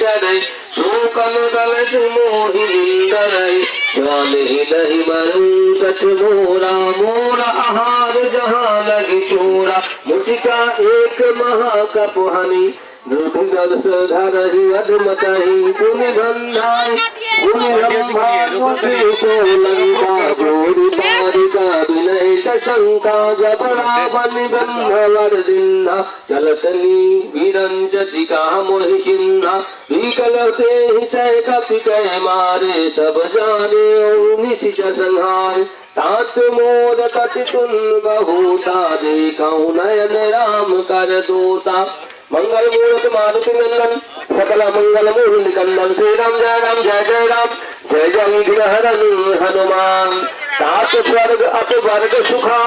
चढ़े शोकन दल से मोहि डरई जान ही नहीं मरू सच मोरा मोरा आहार जहाँ लगी चोरा मुठिका एक महाकप हनी दुर्गदर्श धरहि अधमतहि पुनि गंधाई पुनि रंभा तुझे को लंका जोड़ी पारिका विनय शशंका जब रावण ब्रह्मवर दिन्हा चलतनी विरंजतिका मोहि चिन्हा विकलते ही सह कपि कह मारे सब जाने निशिच संहार तात मोद कति सुन बहुता देखऊँ नयन राम कर दूता मंगल मूर्त मारुति नंदन सकल मंगल मूर्ति कंदन श्री राम जय जय राम जय जय विघ्न हरन हनुमान तात स्वर्ग अपवर्ग सुखा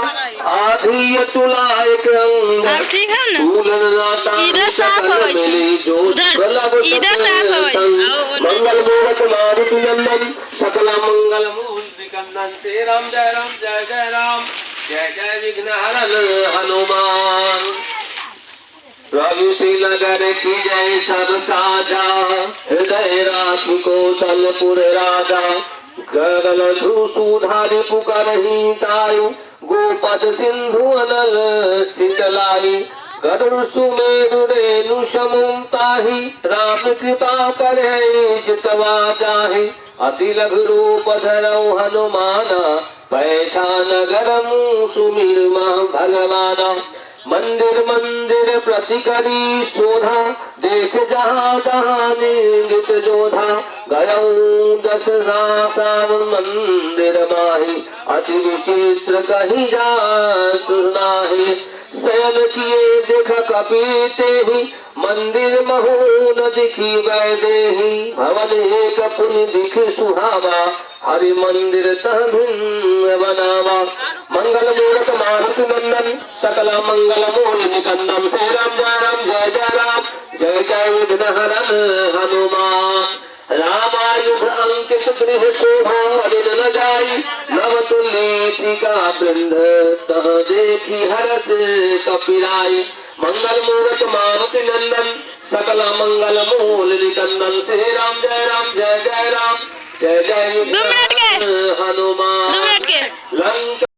आधि तुला एक अंग तूलन नाता सकल मिली जो गलब मंगल मूर्त मारुति नंदन सकल मंगल मूर्ति कंदन श्री राम जय राम जय जय विघ्न हरन हनुमान रवि श्री नगर की जय सब काजा हृदय राखी कौशलपुर राजा गरल सुधारि पुकारहि तायु गोपद सिंधु अनल स्थित लाई गरुड़ सुमेरु रेणु समुम ताहि राम कृपा करे जितवा जाहि अति लघु रूप धरऊ हनुमाना पैठा नगर सुमिर भगवाना मंदिर मंदिर प्रति करी शोधा देख जहाँ तहाँ निंदित जोधा गयऊ दस राम मंदिर माही अति विचित्र कही जा सुनाही शयन किए देख कपीते ही मंदिर महू न दिखी वैदेही भवन एक पुनि दिख सुहावा हरि मंदिर तह भिन्न बनावा मंगल मूर्त मारुति नंदन सकल मंगल मूर्ति कंदम श्री राम जय जय विघ्न हरन हनुमान रामायुध अंकित गृह शोभा अदिन न जाई नव तुल्य का वृंद तह देखी हरस कपिराई मंगल मूर्त मारुति नंदन सकल मंगल मूर्ति कंदन श्री राम जय जय विघ्न हरन हनुमान लंका